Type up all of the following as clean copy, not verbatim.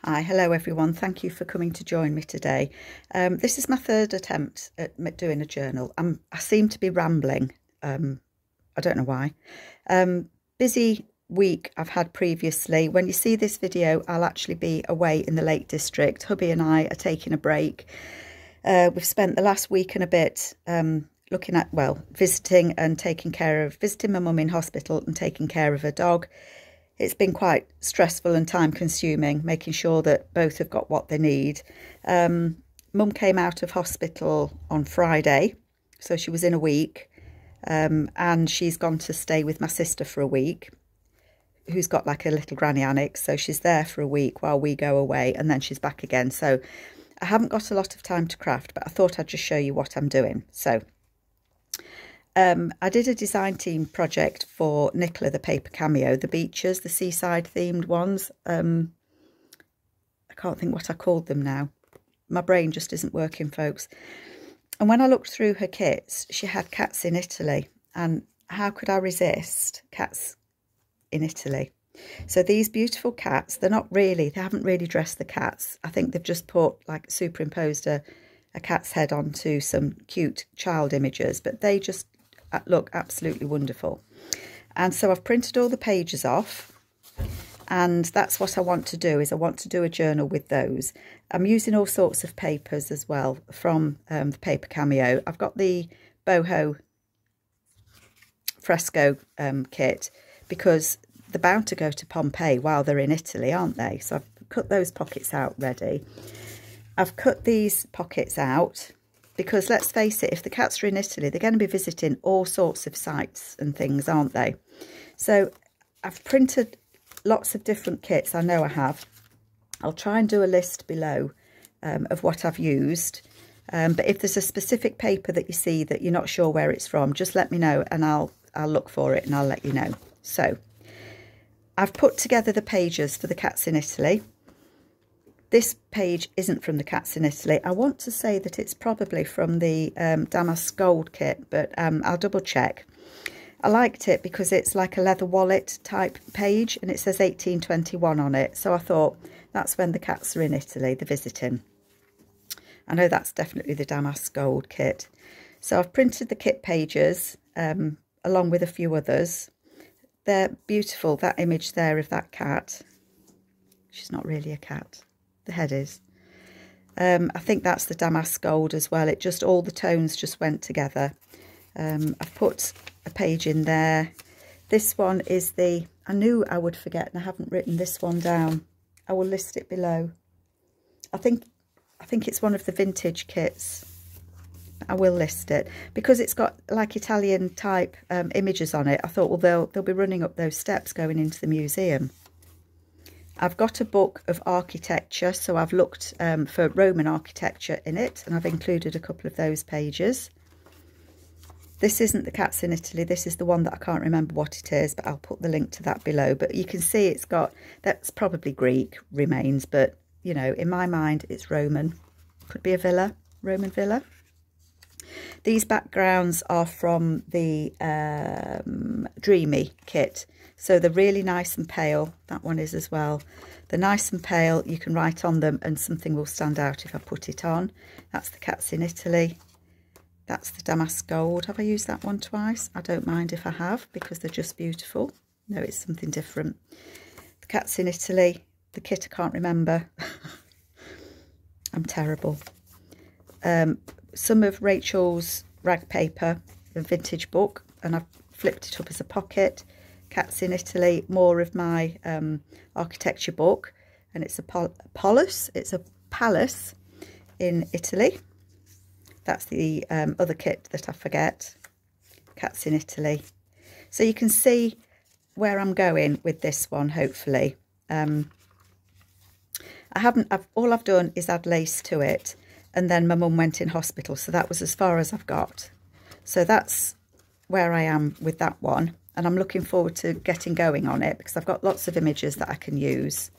Hi, hello everyone. Thank you for coming to join me today. This is my third attempt at doing a journal. I seem to be rambling. I don't know why. Busy week I've had previously. When you see this video, I'll actually be away in the Lake District. Hubby and I are taking a break. We've spent the last week and a bit looking at, visiting and visiting my mum in hospital and taking care of her dog. It's been quite stressful and time consuming, making sure that both have got what they need. Mum came out of hospital on Friday, so she was in a week, and she's gone to stay with my sister for a week, who's got like a little granny annex. So she's there for a week while we go away, and then she's back again. So I haven't got a lot of time to craft, but I thought I'd just show you what I'm doing. So I did a design team project for Nicola, the Paper Cameo, the beaches, the seaside themed ones. I can't think what I called them now. My brain just isn't working, folks. And when I looked through her kits, she had cats in Italy. And how could I resist cats in Italy? So these beautiful cats, they haven't really dressed the cats. I think they've just superimposed a cat's head onto some cute child images, but they just look absolutely wonderful. And so I've printed all the pages off, and that's what I want to do. I want to do a journal with those. I'm using all sorts of papers as well from the Paper Cameo. I've got the boho fresco kit, because they're bound to go to Pompeii while they're in Italy, aren't they? So I've cut those pockets out ready. I've cut these pockets out because, let's face it, if the cats are in Italy, they're going to be visiting all sorts of sites and things, aren't they? So I've printed lots of different kits. I know I have. I'll try and do a list below of what I've used. But if there's a specific paper that you see that you're not sure where it's from, just let me know and I'll look for it and I'll let you know. So I've put together the pages for the cats in Italy. This page isn't from the cats in Italy. I want to say that it's probably from the Damask Gold kit, but I'll double check. I liked it because it's like a leather wallet type page and it says 1821 on it. So I thought that's when the cats are in Italy, they're visiting. I know that's definitely the Damask Gold kit. So I've printed the kit pages along with a few others. They're beautiful, that image there of that cat. She's not really a cat. The head is. I think that's the Damask Gold as well. It just, all the tones just went together. I've put a page in there. This one is I knew I would forget and I haven't written this one down. I will list it below. I think it's one of the vintage kits. I will list it because it's got like Italian type images on it. I thought, well, they'll be running up those steps going into the museum. I've got a book of architecture, so I've looked for Roman architecture in it, and I've included a couple of those pages. This isn't the cats in Italy. This is the one that I can't remember what it is, but I'll put the link to that below. But you can see it's got, that's probably Greek remains, but, you know, in my mind, it's Roman. Could be a villa, Roman villa. These backgrounds are from the Dreamy kit. So they're really nice and pale. That one is as well. They're nice and pale. You can write on them and something will stand out if I put it on. That's the cats in Italy. That's the Damask Gold. Have I used that one twice? I don't mind if I have because they're just beautiful. No, it's something different. The cats in Italy. The kit I can't remember. I'm terrible. Some of Rachel's rag paper, a vintage book, and I've flipped it up as a pocket. Cats in Italy, more of my architecture book, and it's a palace in Italy. That's the other kit that I forget. Cats in Italy. So you can see where I'm going with this one, hopefully. All I've done is add lace to it, and then my mum went in hospital, so that was as far as I've got. So that's where I am with that one. And I'm looking forward to getting going on it because I've got lots of images that I can use.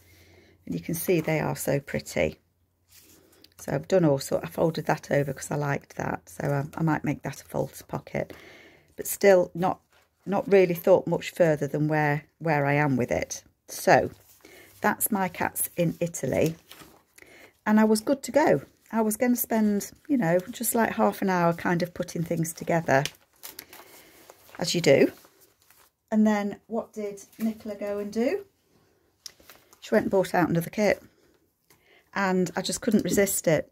And you can see they are so pretty. So I've done also, I folded that over because I liked that. So I might make that a false pocket. But still not really thought much further than where I am with it. So That's My Cats in Italy. And I was good to go. I was going to spend, you know, just like half an hour kind of putting things together, as you do. And then what did Nicola go and do? She went and bought out another kit. And I just couldn't resist it.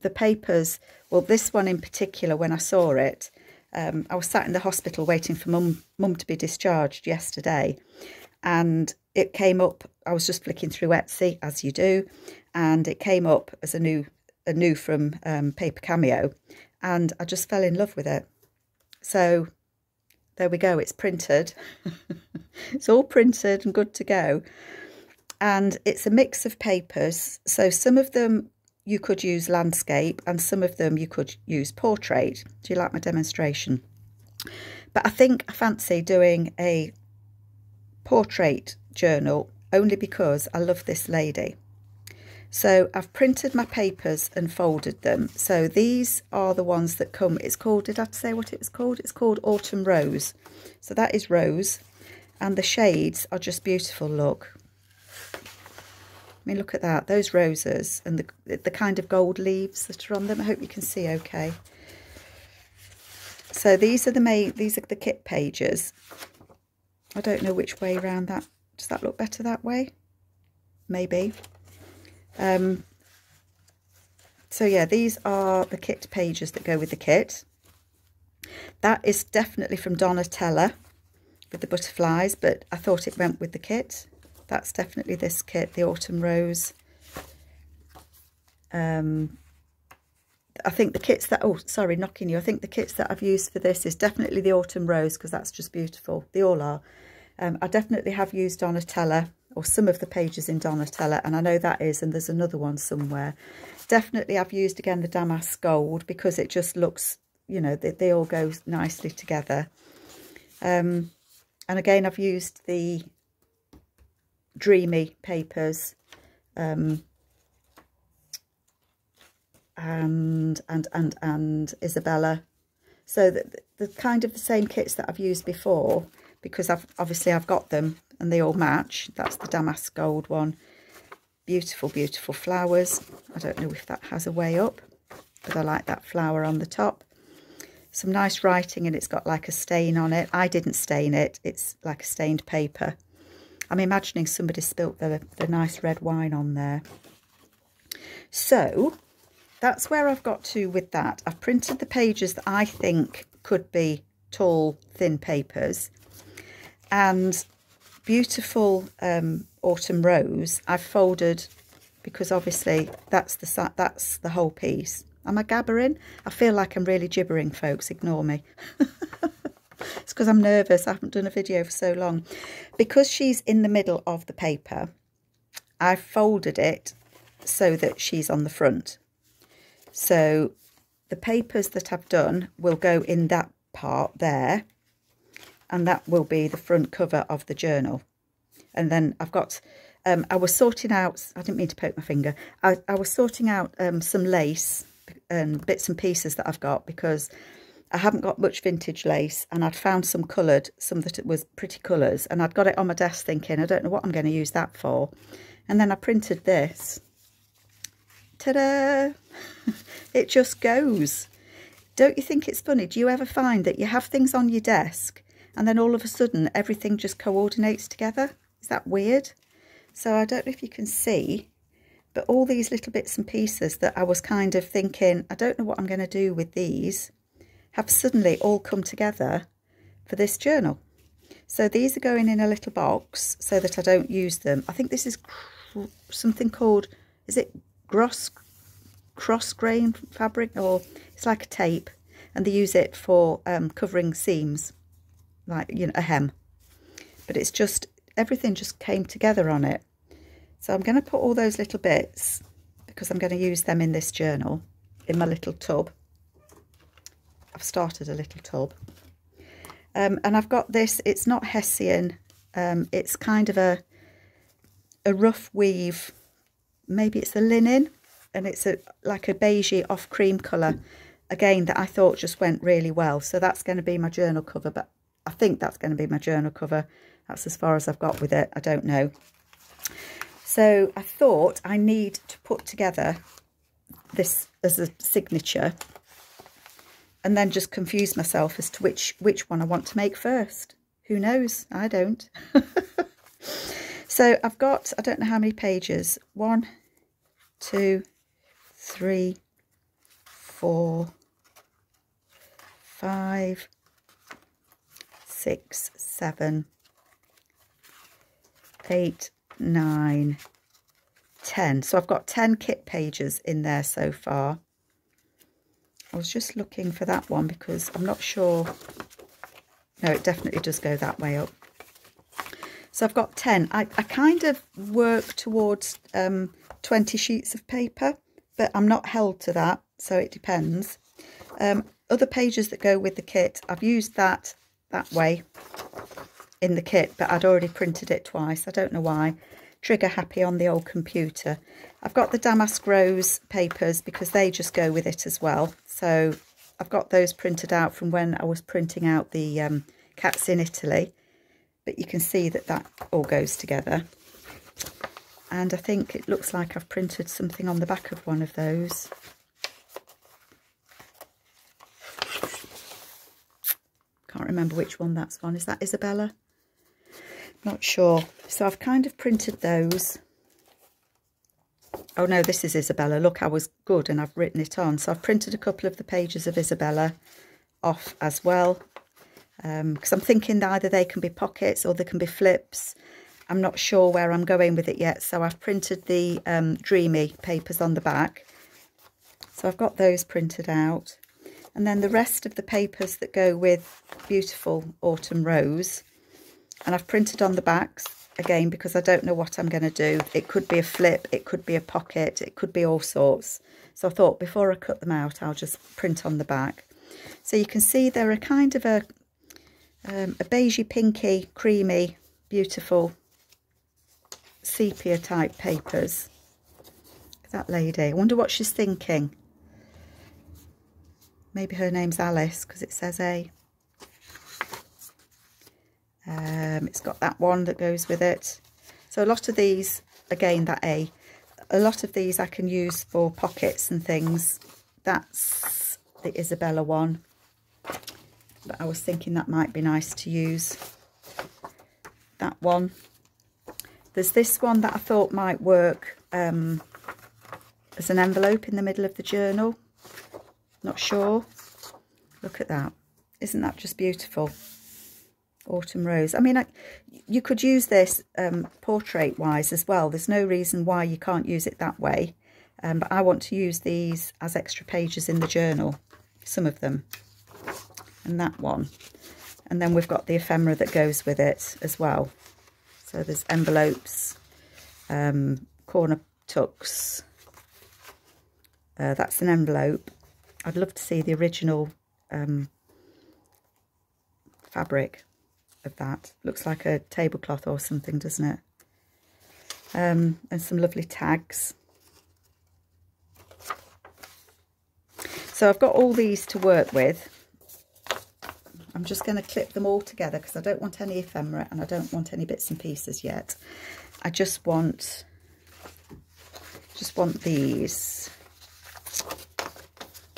The papers, well, this one in particular, when I saw it, I was sat in the hospital waiting for mum to be discharged yesterday. And it came up, I was just flicking through Etsy, as you do, and it came up as a new from Paper Cameo, and I just fell in love with it. So there we go, it's printed. It's all printed and good to go. And it's a mix of papers, so some of them you could use landscape and some of them you could use portrait. Do you like my demonstration? But I think I fancy doing a portrait journal only because I love this lady. So I've printed my papers and folded them. So these are the ones that come, it's called, did I say what it was called? It's called Autumn Rose. So that is rose, and the shades are just beautiful, look. I mean, look at that, those roses and the kind of gold leaves that are on them. I hope you can see okay. So these are the kit pages. I don't know which way around that. Does that look better that way? Maybe. So yeah, these are the kit pages that go with the kit. That is definitely from Donatella with the butterflies, but I thought it went with the kit. That's definitely this kit, the Autumn Rose. I think the kits that, oh, sorry, knocking you. I think the kits that I've used for this is definitely the Autumn Rose, because that's just beautiful. They all are. I definitely have used Donatella, or some of the pages in Donatella, and I know that is, and there's another one somewhere. Definitely I've used, again, the Damask Gold, because it just looks, you know, they all go nicely together. And again, I've used the Dreamy papers, and Isabella. So the kind of the same kits that I've used before, because I've got them and they all match. That's the Damask Gold one. Beautiful, beautiful flowers. I don't know if that has a way up, but I like that flower on the top. Some nice writing, and it's got like a stain on it. I didn't stain it. It's like a stained paper. I'm imagining somebody spilt the nice red wine on there. So that's where I've got to with that. I've printed the pages that I think could be tall, thin papers. And beautiful Autumn Rose, I've folded, because obviously that's the whole piece. Am I gabbering? I feel like I'm really gibbering, folks. Ignore me. It's because I'm nervous. I haven't done a video for so long. Because she's in the middle of the paper, I've folded it so that she's on the front. So the papers that I've done will go in that part there, and that will be the front cover of the journal. And then I've got, I was sorting out, I didn't mean to poke my finger, I was sorting out some lace and bits and pieces that I've got, because I haven't got much vintage lace, and I'd found some coloured, some that it was pretty colours, and I'd got it on my desk thinking, I don't know what I'm going to use that for. And then I printed this. Ta-da! It just goes. Don't you think it's funny? Do you ever find that you have things on your desk and then all of a sudden everything just coordinates together? Is that weird? So I don't know if you can see, but all these little bits and pieces that I was kind of thinking, I don't know what I'm going to do with these, have suddenly all come together for this journal. So these are going in a little box so that I don't use them. I think this is something called, is it cross grain fabric, or it's like a tape, and they use it for covering seams, like, you know, a hem. But it's just, everything just came together on it. So I'm going to put all those little bits, because I'm going to use them in this journal, in my little tub. I've started a little tub. And I've got this, it's not Hessian, it's kind of a rough weave, maybe it's a linen, and it's like a beigey off cream colour, again, that I thought just went really well. So that's going to be my journal cover, but I think that's going to be my journal cover. That's as far as I've got with it, I don't know. So I thought I need to put together this as a signature and then just confuse myself as to which one I want to make first. Who knows? I don't. So I've got, I don't know how many pages. 1, 2, 3, 4, 5, 6, 7, 8, 9, 10. So I've got 10 kit pages in there so far. I was just looking for that one because I'm not sure. No, it definitely does go that way up. So I've got 10. I kind of work towards 20 sheets of paper, but I'm not held to that, so it depends. Other pages that go with the kit, I've used that way in the kit, but I'd already printed it twice. I don't know why. Trigger happy on the old computer. I've got the Damask Rose papers because they just go with it as well. So I've got those printed out from when I was printing out the Cats in Italy. But you can see that that all goes together. And I think it looks like I've printed something on the back of one of those. Can't remember which one that's on. Is that Isabella? Not sure. So I've kind of printed those. Oh no, this is Isabella. Look, I was good and I've written it on. So I've printed a couple of the pages of Isabella off as well. Because I'm thinking either they can be pockets or they can be flips. I'm not sure where I'm going with it yet. So I've printed the Dreamy papers on the back. So I've got those printed out. And then the rest of the papers that go with Beautiful Autumn Rose. And I've printed on the backs again because I don't know what I'm going to do. It could be a flip, it could be a pocket, it could be all sorts. So I thought before I cut them out, I'll just print on the back. So you can see they're a kind of a beigey, pinky, creamy, beautiful sepia type papers. That lady, I wonder what she's thinking. Maybe her name's Alice because it says A. It's got that one that goes with it. So a lot of these, again, that A, a lot of these I can use for pockets and things. That's the Isabella one. But I was thinking that might be nice to use. That one. There's this one that I thought might work as an envelope in the middle of the journal. Not sure. Look at that. Isn't that just beautiful? Autumn Rose. I mean, you could use this portrait-wise as well. There's no reason why you can't use it that way. But I want to use these as extra pages in the journal. Some of them. And that one. And then we've got the ephemera that goes with it as well. So there's envelopes, corner tucks. That's an envelope. I'd love to see the original fabric of that. Looks like a tablecloth or something, doesn't it? And some lovely tags. So I've got all these to work with. I'm just going to clip them all together because I don't want any ephemera and I don't want any bits and pieces yet. I just want these.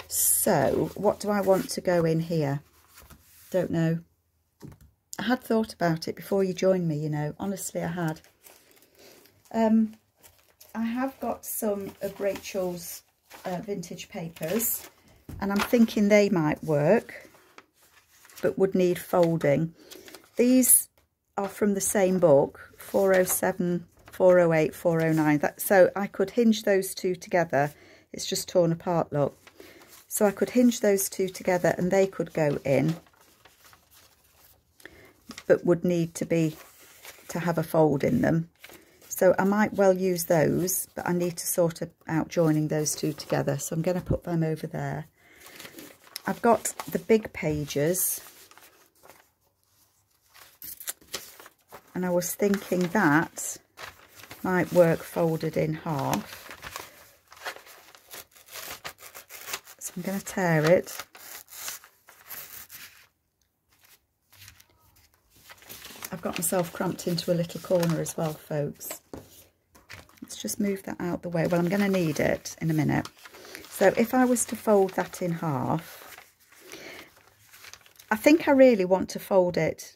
So what do I want to go in here? Don't know. I had thought about it before you joined me, you know. Honestly, I had. I have got some of Rachel's vintage papers and I'm thinking they might work, but would need folding. These are from the same book, 407, 408, 409. So I could hinge those two together. It's just torn apart, look. So I could hinge those two together and they could go in, but would need to have a fold in them. So I might well use those, but I need to sort out joining those two together. So I'm going to put them over there. I've got the big pages. And I was thinking that might work folded in half. So I'm going to tear it. I've got myself cramped into a little corner as well, folks. just move that out the way. Well, I'm going to need it in a minute. So if I was to fold that in half, I think I really want to fold it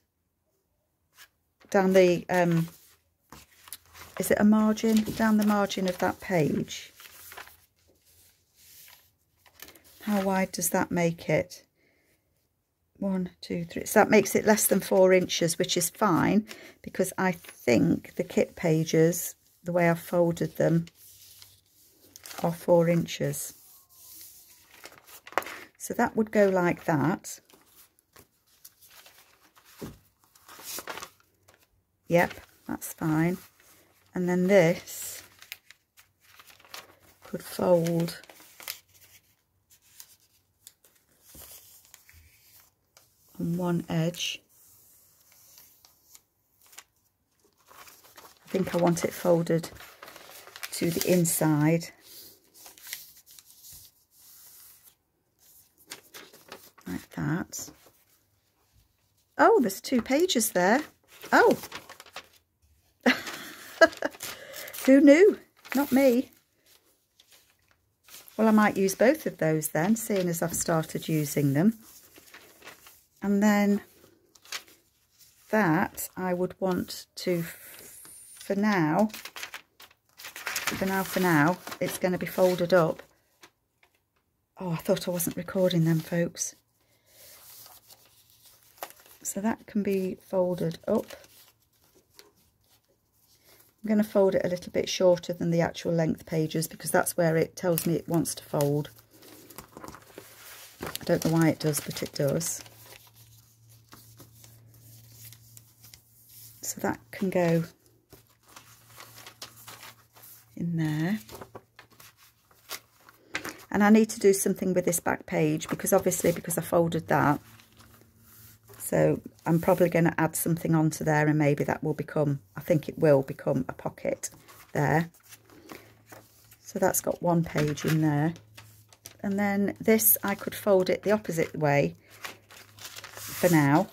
down the, is it a margin? Down the margin of that page. How wide does that make it? 1, 2, 3. So that makes it less than 4 inches, which is fine because I think the kit pages, the way I've folded them, are 4 inches. So that would go like that. Yep, that's fine. And then this could fold on one edge. I think I want it folded to the inside. Like that. Oh, there's 2 pages there. Oh! Who knew? Not me. Well, I might use both of those then, seeing as I've started using them. And then that I would want to, for now, it's going to be folded up. Oh, I thought I wasn't recording them, folks. So that can be folded up. I'm going to fold it a little bit shorter than the actual length pages because that's where it tells me it wants to fold. I don't know why it does, but it does. So that can go in there. And I need to do something with this back page because obviously because I folded that. So I'm probably going to add something onto there and maybe that will become, I think it will become a pocket there. So that's got 1 page in there. And then this, I could fold it the opposite way for now.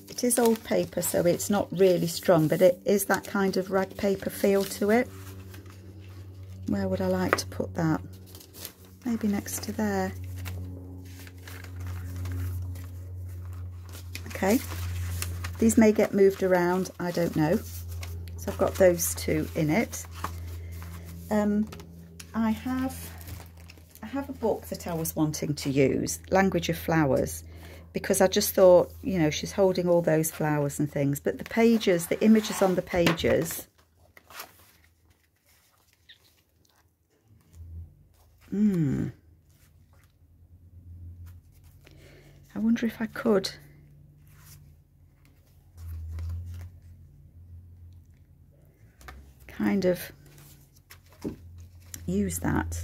It is old paper, so it's not really strong, but it is that kind of rag paper feel to it. Where would I like to put that? Maybe next to there. Okay, these may get moved around, I don't know. So I've got those 2 in it. I have a book that I was wanting to use, Language of Flowers, because I just thought, you know, she's holding all those flowers and things, but the pages, the images on the pages, I wonder if I could kind of use that.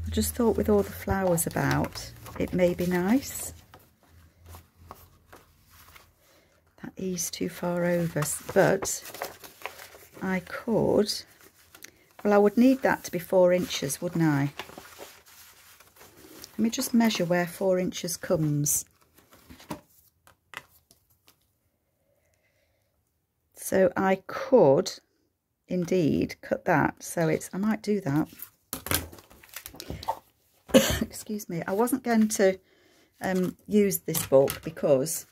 I just thought with all the flowers about, it may be nice. That ease too far over, but I could, well, I would need that to be 4 inches, wouldn't I? Let me just measure where 4 inches comes. So I could indeed cut that, so it's, I might do that. Excuse me, I wasn't going to use this book because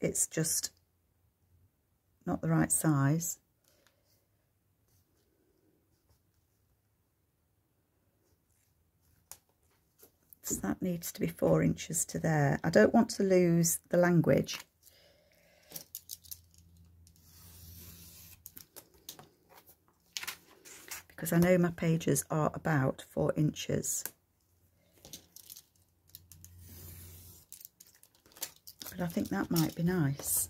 it's just not the right size. So that needs to be 4 inches to there. I don't want to lose the language. Because I know my pages are about 4 inches. But I think that might be nice.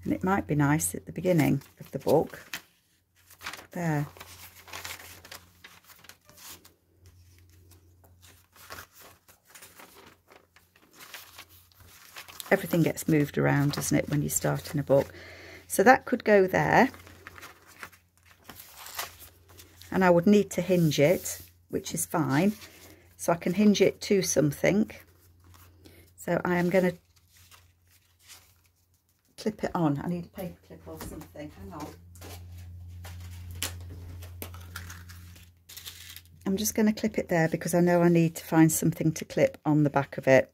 And it might be nice at the beginning of the book. There. Everything gets moved around, doesn't it, when you start in a book. So that could go there. And I would need to hinge it, which is fine. So I can hinge it to something. So I am going to clip it on. I need a paper clip or something. Hang on. I'm just going to clip it there because I know I need to find something to clip on the back of it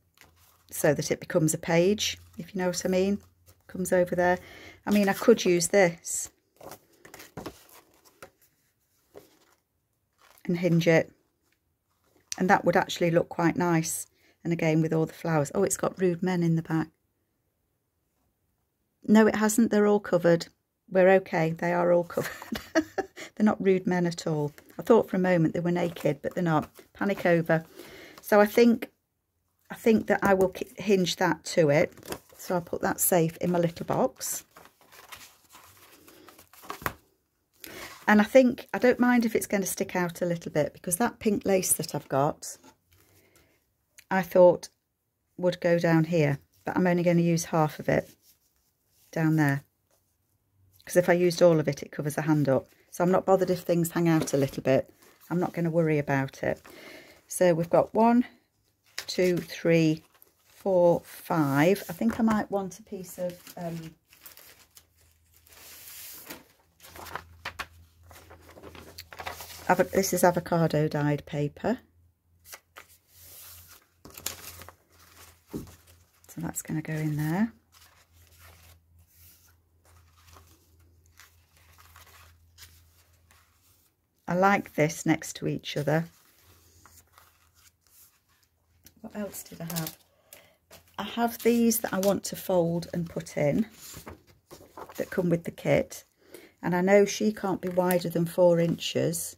so that it becomes a page, if you know what I mean. Comes over there. I mean, I could use this and hinge it, and that would actually look quite nice. And again, with all the flowers. Oh, it's got rude men in the back. No, it hasn't. They're all covered. We're okay. They are all covered. They're not rude men at all. I thought for a moment they were naked, but they're not. Panic over. So I think that I will hinge that to it. So I'll put that safe in my little box. And I don't mind if it's going to stick out a little bit, because that pink lace that I've got, I thought would go down here, but I'm only going to use half of it down there. Because if I used all of it, it covers the hand up. So I'm not bothered if things hang out a little bit. I'm not going to worry about it. So we've got 1, 2, 3, 4, 5. I think I might want a piece of this is avocado dyed paper. So that's going to go in there. I like this next to each other. What else did I have? I have these that I want to fold and put in that come with the kit. And I know she can't be wider than 4 inches.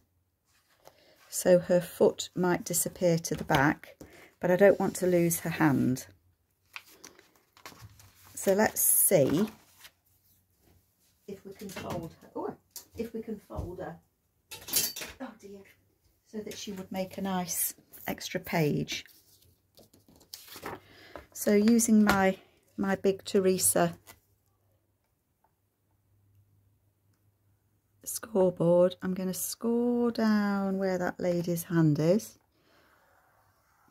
So her foot might disappear to the back, but I don't want to lose her hand. So let's see if we can fold her. Oh, if we can fold her. Oh dear. So that she would make a nice extra page. So using my big Teresa scoreboard, I'm going to score down where that lady's hand is,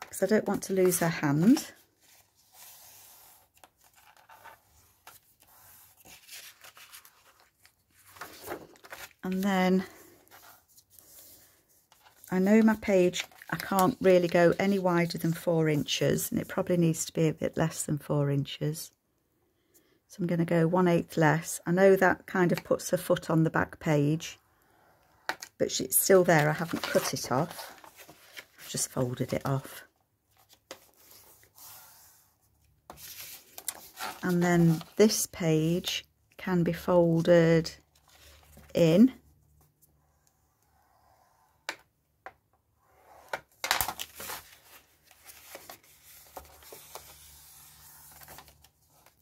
because I don't want to lose her hand. And then I know my page, I can't really go any wider than 4 inches, and it probably needs to be a bit less than 4 inches. So I'm going to go 1/8 less. I know that kind of puts her foot on the back page, but it's still there. I haven't cut it off. I've just folded it off. And then this page can be folded in.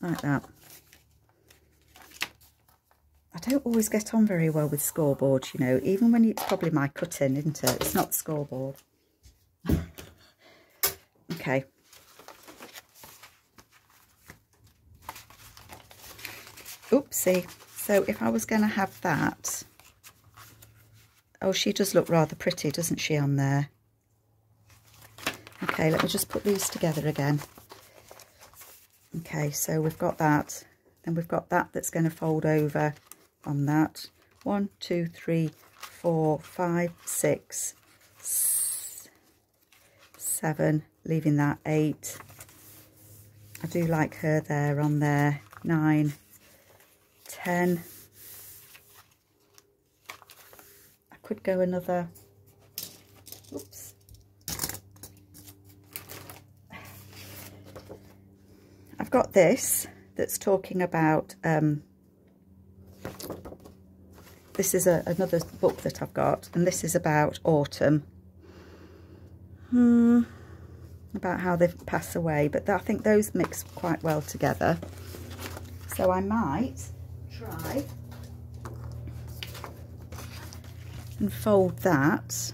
Like that. I don't always get on very well with scoreboards, you know, even when it's probably my cutting, isn't it? It's not the scoreboard. Okay. Oopsie. So if I was going to have that, oh, she does look rather pretty, doesn't she, on there? Okay, let me just put these together again. Okay, so we've got that, then we've got that that's going to fold over on that. 1, 2, 3, 4, 5, 6, 7, leaving that 8. I do like her there on there. 9, 10. I could go another, oops. I've got this that's talking about, this is another book that I've got, and this is about autumn. About how they pass away, but I think those mix quite well together. So I might try and fold that.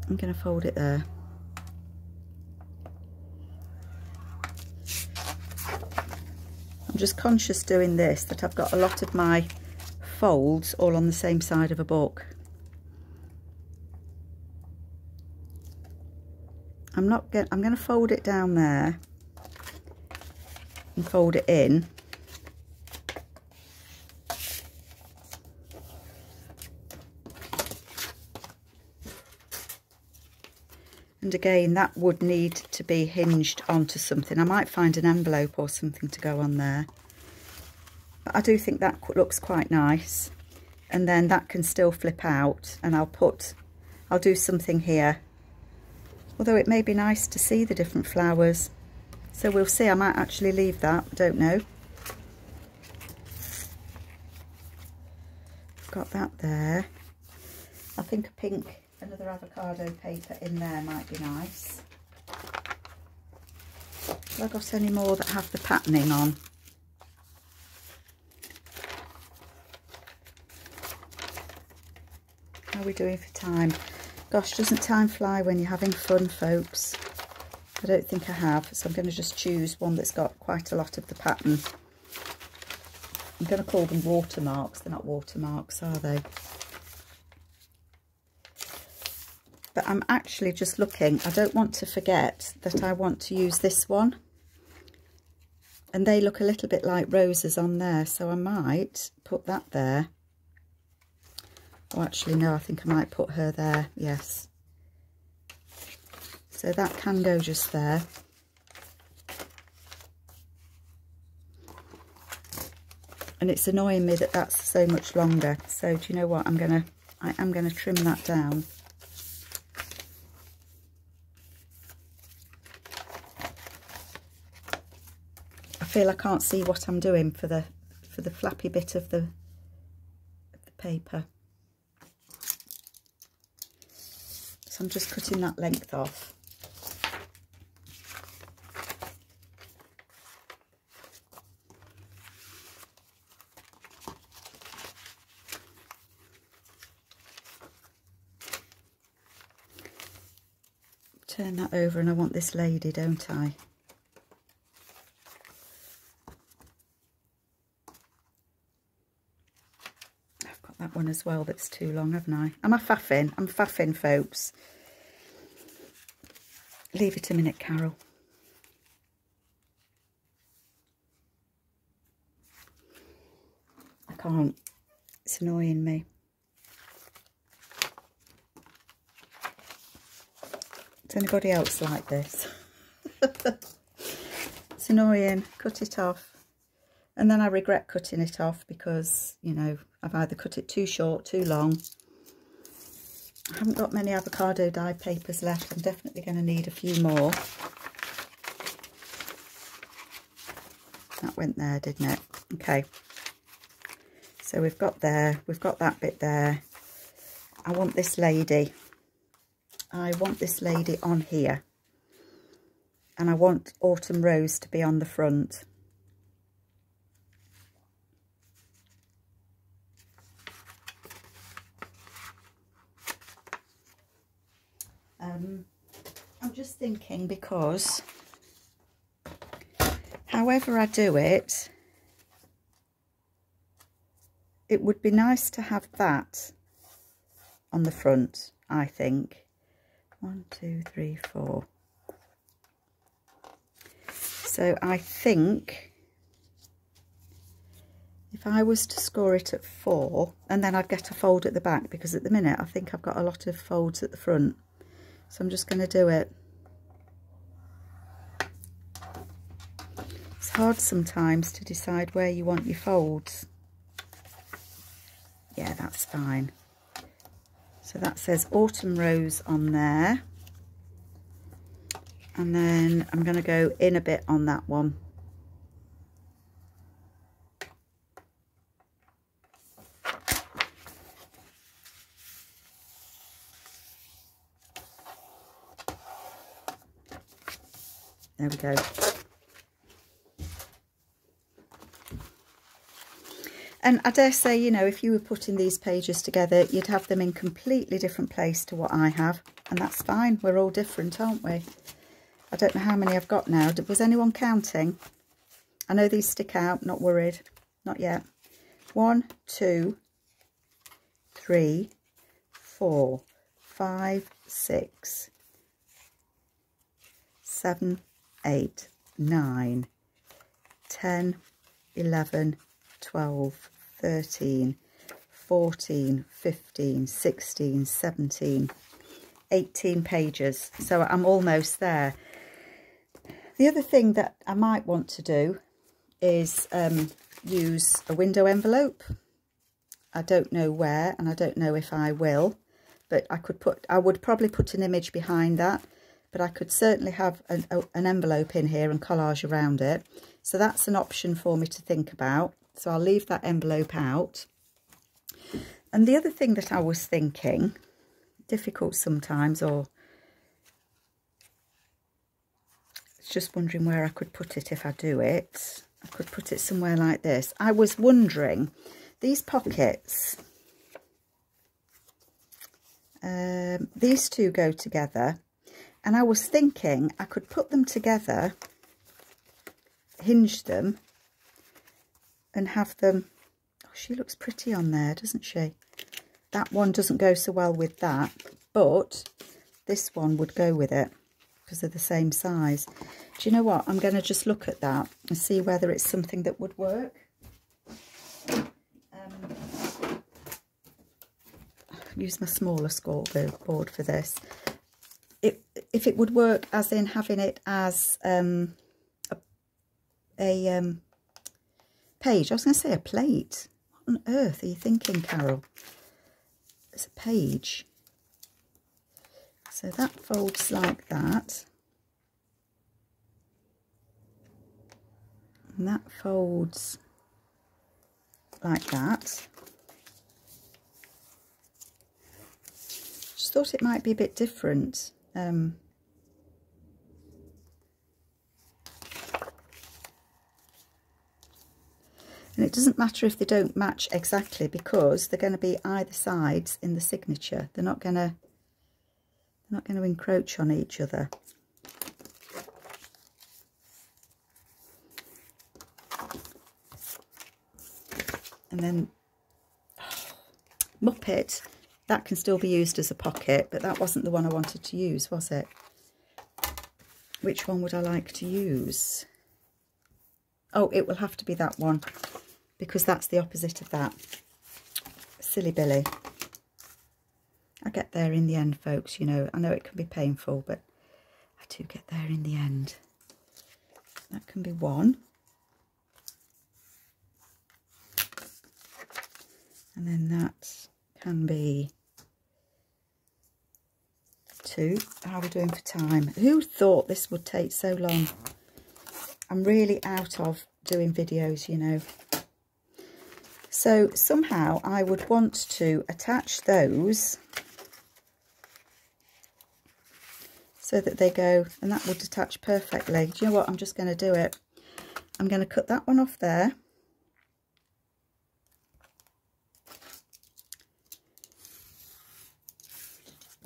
I'm going to fold it there. I'm just conscious doing this that I've got a lot of my folds all on the same side of a book. I'm going to fold it down there and fold it in. And again, that would need to be hinged onto something. I might find an envelope or something to go on there. But I do think that looks quite nice. And then that can still flip out, and I'll do something here. Although it may be nice to see the different flowers. So we'll see. I might actually leave that. I don't know. Got that there. I think a pink, another avocado paper in there might be nice. Have I got any more that have the patterning on? How are we doing for time? Gosh, doesn't time fly when you're having fun, folks? I don't think I have, so I'm going to just choose one that's got quite a lot of the pattern. I'm going to call them watermarks. They're not watermarks, are they? But I'm actually just looking. I don't want to forget that I want to use this one. And they look a little bit like roses on there, so I might put that there. Oh, actually, no, I think I might put her there, yes. So that can go just there. And it's annoying me that that's so much longer. So do you know what? I am gonna trim that down. I feel I can't see what I'm doing for the flappy bit of the paper. So I'm just cutting that length off. Turn that over, and I want this lady, don't I? I've got that one as well that's too long, haven't I? Am I faffing? I'm faffing, folks. Leave it a minute, Carol. I can't. It's annoying me. Does anybody else like this? It's annoying. Cut it off. And then I regret cutting it off because, you know, I've either cut it too short, too long. I haven't got many avocado die papers left. I'm definitely going to need a few more. That went there, didn't it? Okay. So we've got that bit there. I want this lady. I want this lady on here. And I want Autumn Rose to be on the front. I'm just thinking, because however I do it, it would be nice to have that on the front, I think. 1, 2, 3, 4. So I think if I was to score it at 4, and then I'd get a fold at the back, because at the minute I think I've got a lot of folds at the front. So I'm just going to do it. It's hard sometimes to decide where you want your folds. Yeah, that's fine. So that says Autumn Rose on there. And then I'm going to go in a bit on that one. There we go. And I dare say, you know, if you were putting these pages together, you'd have them in completely different place to what I have. And that's fine. We're all different, aren't we? I don't know how many I've got now. Was anyone counting? I know these stick out, not worried, not yet. 1, 2, 3, 4, 5, 6, 7, 8, 9, 10, 11, 12, 13, 14, 15, 16, 17, 18 pages. So I'm almost there. The other thing that I might want to do is use a window envelope. I don't know where, and I don't know if I will, but I would probably put an image behind that, but I could certainly have an envelope in here and collage around it. So that's an option for me to think about. So I'll leave that envelope out. And the other thing that I was thinking, difficult sometimes, or just wondering where I could put it if I do it. I could put it somewhere like this. I was wondering, these pockets, these two go together, and I was thinking I could put them together, hinge them, and have them, oh, she looks pretty on there, doesn't she? That one doesn't go so well with that, but this one would go with it, because they're the same size. Do you know what? I'm going to just look at that and see whether it's something that would work. Use my smaller scoreboard for this. If it would work as in having it as a page. I was going to say a plate. What on earth are you thinking, Carol? It's a page. So that folds like that. And that folds like that. Just thought it might be a bit different. And it doesn't matter if they don't match exactly, because they're going to be either sides in the signature. They're not going to encroach on each other. And then Muppet, that can still be used as a pocket, but that wasn't the one I wanted to use, was it? Which one would I like to use? Oh, it will have to be that one, because that's the opposite of that. Silly Billy. I get there in the end, folks, you know. I know it can be painful, but I do get there in the end. That can be one. And then that can be 2. How are we doing for time? Who thought this would take so long? I'm really out of doing videos, you know. So somehow I would want to attach those so that they go, and that would attach perfectly. Do you know what? I'm just going to do it. I'm going to cut that one off there.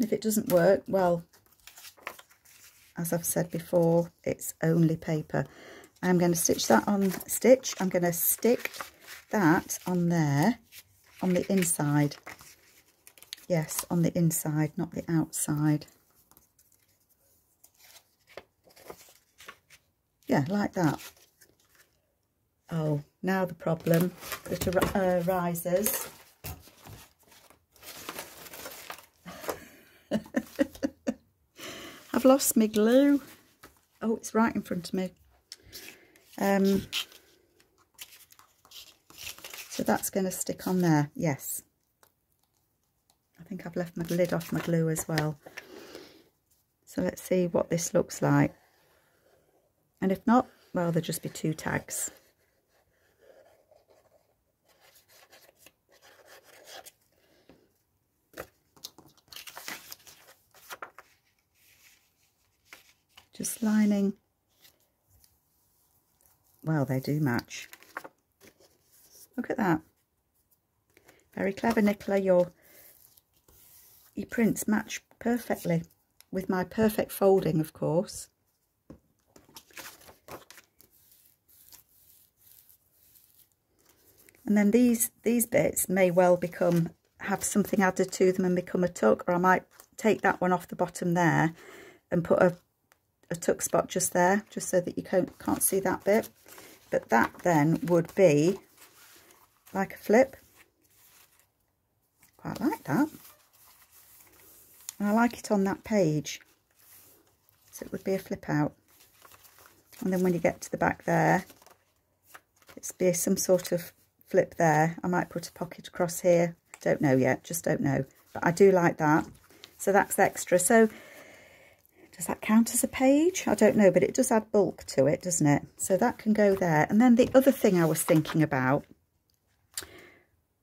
If it doesn't work, well, as I've said before, it's only paper. I'm going to stitch that on stitch. I'm going to stick that on there, on the inside. Yes, on the inside, not the outside. Yeah, like that. Oh, now the problem that arises. I've lost my glue. Oh, it's right in front of me. So that's going to stick on there. Yes. I think I've left my lid off my glue as well. So let's see what this looks like. And if not, well, there'll just be 2 tags. Just lining. Well, they do match. Look at that. Very clever, Nicola. Your prints match perfectly with my perfect folding, of course. And then these bits may well have something added to them and become a tuck, or I might take that one off the bottom there and put a tuck spot just there, just so that you can't see that bit. But that then would be like a flip. Quite like that. And I like it on that page. So it would be a flip out. And then when you get to the back there, it's be some sort of flip there. I might put a pocket across here. Don't know yet, just don't know. But I do like that. So that's extra. So does that count as a page? I don't know, but it does add bulk to it, doesn't it? So that can go there. And then the other thing I was thinking about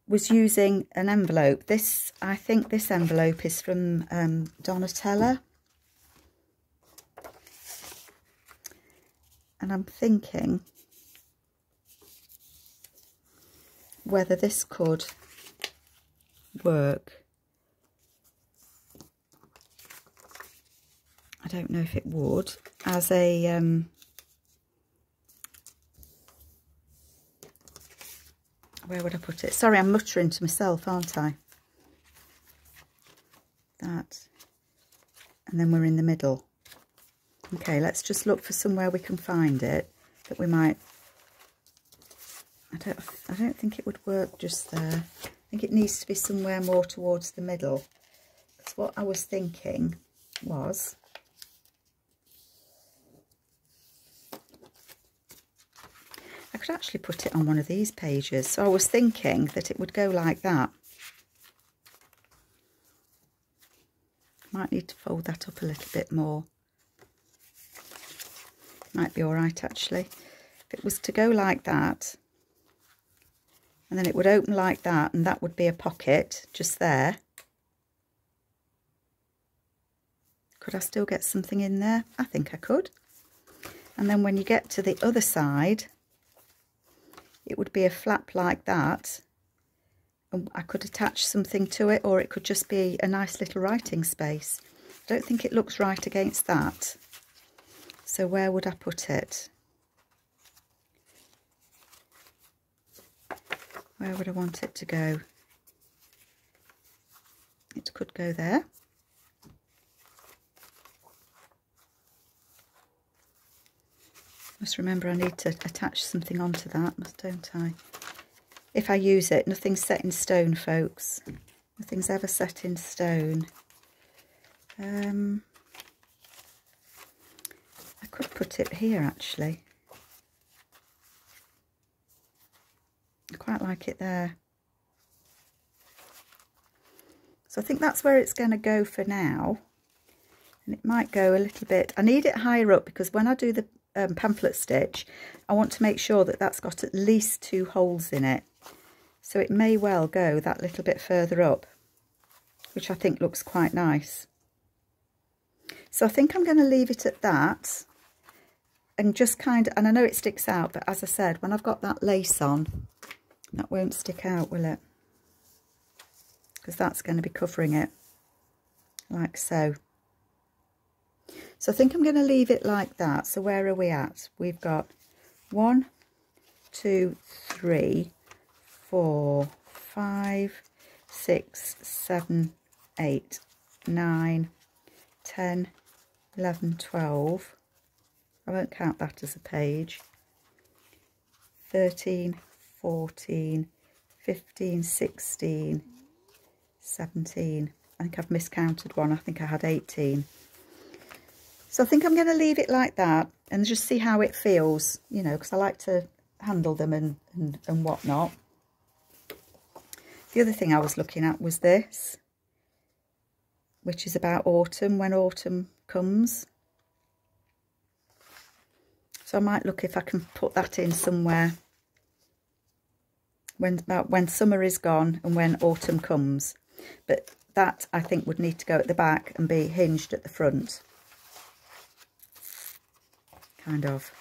was using an envelope. I think this envelope is from Donatella. And I'm thinking whether this could work. I don't know if it would, as a where would I put it? Sorry, I'm muttering to myself, aren't I? That, and then we're in the middle. Okay, let's just look for somewhere we can find it that we might. I don't think it would work just there. I think it needs to be somewhere more towards the middle. Because what I was thinking was, I could actually put it on one of these pages. So I was thinking that it would go like that. Might need to fold that up a little bit more. Might be all right, actually. If it was to go like that, and then it would open like that, and that would be a pocket just there. Could I still get something in there? I think I could. And then when you get to the other side, it would be a flap like that. And I could attach something to it, or it could just be a nice little writing space. I don't think it looks right against that. So where would I put it? Where would I want it to go? It could go there. Must remember I need to attach something onto that, don't I? If I use it, nothing's set in stone, folks. Nothing's ever set in stone. I could put it here, actually. I quite like it there. So I think that's where it's going to go for now. And it might go a little bit. I need it higher up because when I do the pamphlet stitch, I want to make sure that that's got at least 2 holes in it. So it may well go that little bit further up, which I think looks quite nice. So I think I'm going to leave it at that. And just kind of, and I know it sticks out, but as I said, when I've got that lace on, that won't stick out, will it? Because that's going to be covering it, like so. So I think I'm going to leave it like that. So where are we at? We've got 1, 2, 3, 4, 5, 6, 7, 8, 9, 10, 11, 12. I won't count that as a page. 13, 14, 15, 16, 17. I think I've miscounted one. I think I had 18. So I think I'm going to leave it like that and just see how it feels, you know, because I like to handle them and whatnot. The other thing I was looking at was this, which is about autumn, when autumn comes. So I might look if I can put that in somewhere when summer is gone and when autumn comes. But that I think would need to go at the back and be hinged at the front. Kind of.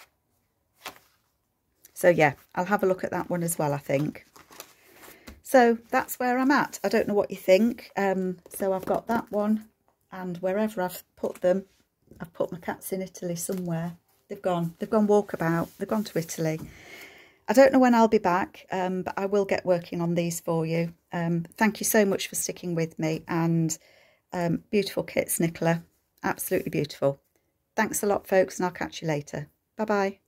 So yeah, I'll have a look at that one as well, I think. So that's where I'm at. I don't know what you think. So I've got that one, and wherever I've put them, I've put my cats in Italy somewhere. They've gone walkabout. They've gone to Italy. I don't know when I'll be back, but I will get working on these for you. Thank you so much for sticking with me, and beautiful kits, Nicola. Absolutely beautiful. Thanks a lot, folks, and I'll catch you later. Bye-bye.